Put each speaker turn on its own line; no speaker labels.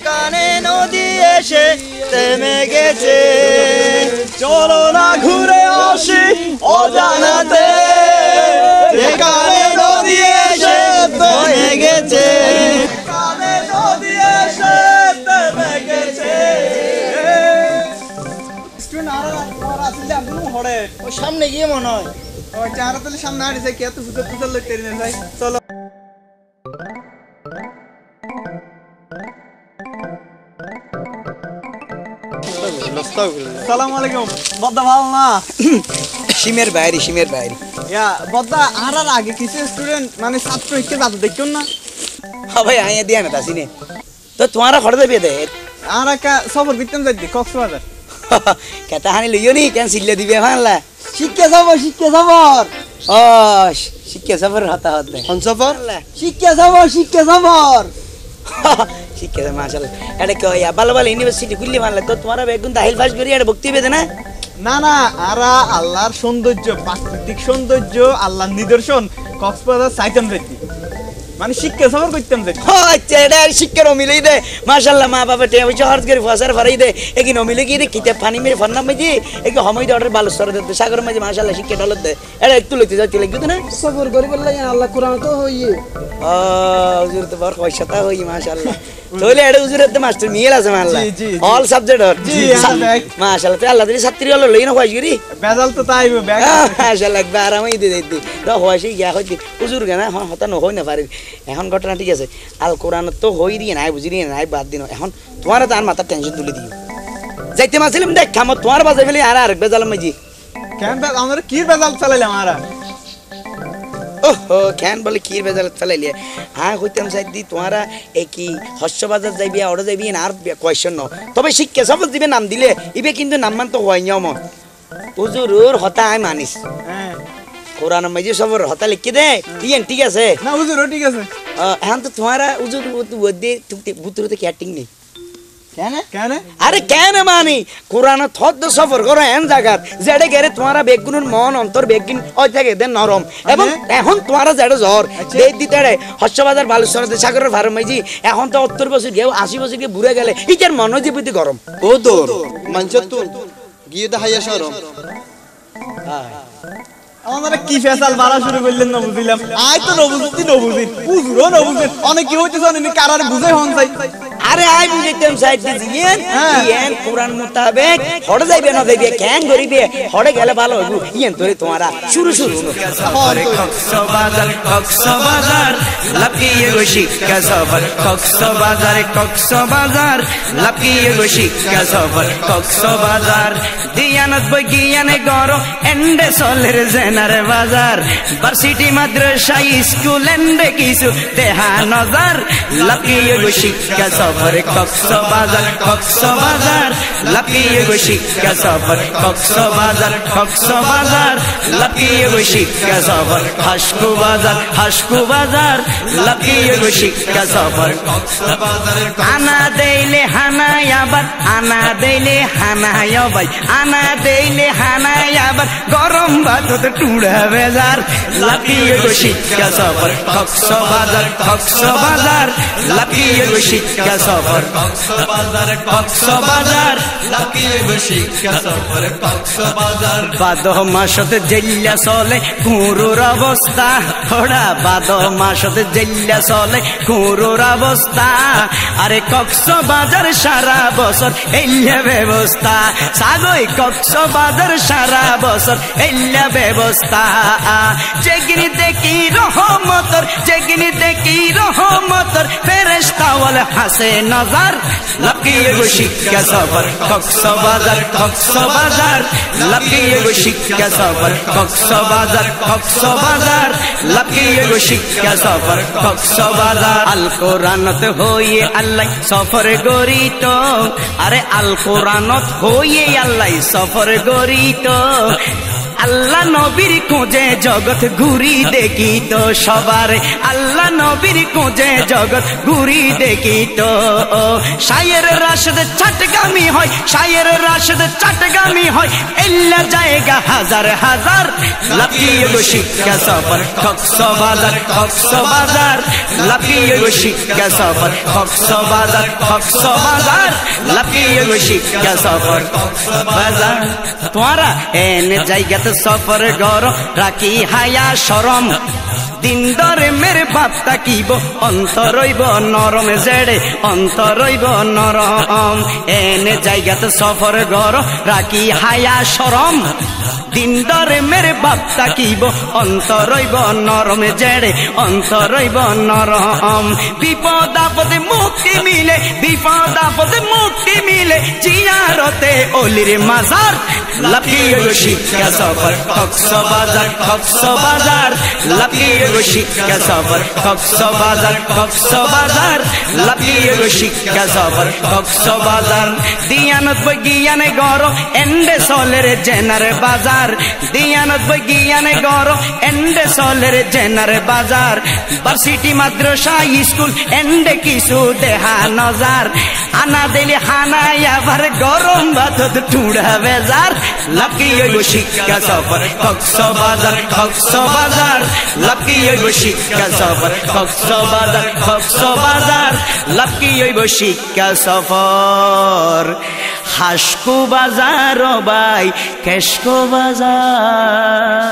কানে নদী এসে থেমে গেছে চলো না ঘুরে আসি অজানাতে কানে নদী এসে থেমে গেছে কানে নদী এসে থেমে গেছে
ওই সামনে গিয়ে মনে হয়
ওই চারা তলে সামনে হাঁটিছে কে তো ফুটে ফুটে লইতে রে ভাই চলো আসসালামু আলাইকুম বদ্দা ভালো না
সিমের বাইরে
ইয়া বদ্দা আর আগে কিছু স্টুডেন্ট মানে ছাত্র ইকে যাতে দেখুন না
হ্যাঁ ভাই আইয়া দিয়া না তাসিনে তো তোমারা খড় দেবে দে
আর একটা সফর বিতম যাইতে কক্সবাজার
কেতা হানি লইও নি কেন সিল্লে দিবে ভাঙলা
শিক্ষা সফর
ও শিক্ষা সফর হতা হতে
কোন সফর
শিক্ষা মাশাআল্লাহ এটা কই ভালো ইউনিভার্সিটি খুললি ভাঙলা তো তোমারা বেগুন দাখিল পাস করি এটা ভক্তি পেতে না
না না আরা আল্লাহর সৌন্দর্য প্রাকৃতিক সৌন্দর্য আল্লাহর নিদর্শন কক্সবাজার সাইতাম যাইতে মানে শিক্ষা সফর করতাম যাইতে
আচ্ছা এটা শিক্ষার মিলেই দে মাশাআল্লাহ মা বাবা তে হইছে হরজ করে ফসার ফরাই দে একি নমিলে কি রে কিতে পানি মেরে ফন্না মাঝি একি সময় দে অর্ডার ভালো সর দে সাগর মাঝি মাশাআল্লাহ শিক্ষা ডলত দে এটা একটু লইতে যাইতে লাগি না
সফর করি বললে আল্লাহ কোরআন তো হইয়ে
হুজুর তো বড় পয়সাটা হই মাশাআল্লাহ তোলে এটা হুজুরের তো মাস্টার মিল আছে মাশাআল্লাহ অল সাবজেক্ট হর
জি
মাশাআল্লাহ তে আল্লাহ দিলে ছাত্রী হলো লই না কইছ গরি
বেজাল তো তাইবে ব্যাগ
মাশাআল্লাহ একবার আরামই দে দিতে তো হইছে গিয়া হইছে হুজুর গানা হতা ন হই না পারে এখন ঘটনা ঠিক আছে আল কোরআন তো হই দিয়ে নাই বুঝি দিয়ে নাই বাদ দিন এখন তোমার তার মাথা টেনশন তুলে দিও যাইতে মাসিলাম দেখ খাম তোমার বাজে ফেলে আর আরেক বেজালাম মাঝি
কেন আমরা কি বেজাল চালাইলাম আমরা
ওহো কেন বলে কি বেজাল চালাইলে হ্যাঁ হইতাম সাইড দি তোমারা এই কি হর্ষবাজার যাইবি আর যাইবি আর কোয়েশ্চন ন তবে শিক্ষা সফল দিবে নাম দিলে ইবে কিন্তু নাম মান তো হয় নিয়ম হুজুর হতা আই মানিস
হ্যাঁ
কোরআন মাঝি সবর হতা লিখে দে ঠিক আছে
না হুজুর ঠিক আছে
এখন তো তোমারা হুজুর ওদে বুতরতে ক্যাটিং নেই
কেন
আরে কেন মানি কোরআন থদ সফর করো এন জায়গাত যেড়ে গেরে তোমারা বেগুনের মন অন্তর বেগুন ওই থাকে দেন নরম এবং এখন তোমারা যেড়ে জ্বর দেই দিতেড়ে হর্ষবাজার বালুচর সাগরের ভার মাঝি এখন তো 70 বছর গেও 80 বছর গে বুড়ে গেলে ইটার মন জীবিত গরম
ও তোর মানছত তো গিয়ে দেখাইয়া শরম
আমরা কি ফেসাল মারা শুরু করলেন না বুঝিলাম আই তো নবুঝতি বুঝুরো নবুঝেন অনেক কি হইতেছ অনেক কারার বুঝাই হন চাই
আরে আই বুঝাইতাম সাইড দিয়েন ইয়েন কোরআন মোতাবেক হড়ে যাইবে না যাইবে কেন গরিবে হড়ে গেলে ভালো হইবো ইয়েন তোরে তোমারা শুরু
কক্সবাজার লাকিয়ে গো শিক্ষা সফর কক্সবাজার লাকিয়ে গো শিক্ষা সফর কক্সবাজার দিয়ানত বইয়ানে গরো এন্ডে সলের জেনার বাজার ভার্সিটি মাদ্রাসা স্কুল এন্ডে কিছু দেহা নজর লাকিয়ে গো শিক্ষা সফর কক্সবাজার লাকিয়ে গো শিক্ষা সফর কক্সবাজার লাকিয়ে গো শিক্ষা সফর হাসকু বাজার লাকিয়ে গো শিক্ষা সফর আনা দেইলে হানায় আবার আনা দেইলে হানায় ভাই আনা দেইলে হানায় আবার গরম ভাত টুড়া বেজার লাকিয়ে গো শিক্ষা সফর কক্সবাজার লাকিয়ে গো শিক্ষা সফর কক্সবাজার লাকিয়ে গো শিক্ষা সফর কক্সবাজার বাদ মাসতে জেল্লা চলে কুরুর অবস্থা থোড়া বাদ মাসতে জেল্লা চলে কুরুর অবস্থা আরে কক্সবাজার সারা বছর এল্লা ব্যবস্থা সাগই কক্সবাজার সারা বছর এল্লা ব্যবস্থা যেগিনি দেখি রহমতর ফেরেশতাওয়াল হাসে নজর লাকিয়ে গো শিক্ষা সফর কক্সবাজার লাকিয়ে গো শিক্ষা সফর কক্সবাজার লাকিয়ে গো শিক্ষা সফর কক্সবাজার আল কোরআনত হইয়ে আল্লাহ সফর গরিত আরে আল কোরআনত হইয়ে আল্লাহ সফর গরিত আল্লাহ নবীর খোঁজে জগৎ ঘুরি দেখি তো সবার আল্লাহ নবীর খোঁজে জগৎ ঘুরি দেখি তো শায়ের রাশেদ চট্টগামি হয় শায়ের রাশেদ চট্টগামি হয় এল্লা জায়গা হাজার হাজার লাফিয়ে গো শিক্ষা সফর কক্সবাজার লাফিয়ে গো শিক্ষা সফর কক্সবাজার লাফিয়ে গো শিক্ষা সফর কক্সবাজার তোরা এনে জায়গাতে সফর গর রাখি হায়া শরম দিন দরে মেরে বাপটা কিব অন্তরইব নরম জেড়ে অন্তরইব নরম এনে জায়গাতে সফর গর রাখি হায়া শরম দিন দরে মেরে বাপটা কিব অন্তরইব নরম জেড়ে অন্তরইব নরম বিপদ আপদে মুক্তি মিলে বিপদ আপদে মুক্তি মিলে জিয়ারতে অলির মাজার লাফিয়ে গো শিক্ষা সফর কক্সবাজার লাফিয়ে গো শিক্ষা সফর কক্সবাজার লাফিয়ে গো শিক্ষা সফর কক্সবাজার দিয়ানত বৈজ্ঞানে গর এন্ডে সলের জেনার বাজার দিয়ানত বৈজ্ঞানে গর এন্ডে সলের জেনার বাজার ভার্সিটি মাদ্রাসা স্কুল এন্ডে কিছু দেহা নজার আনা দিলে হানাই আবার গরম ভাতত টুড়া বেজার লাফিয়ে গো শিক্ষা সফর কক্সবাজার লাফিয়ে গো শিক্ষা সফর কক্সবাজার লাফিয়ে গো শিক্ষা সফর হাসকো বাজার ভাই কেসকো বাজার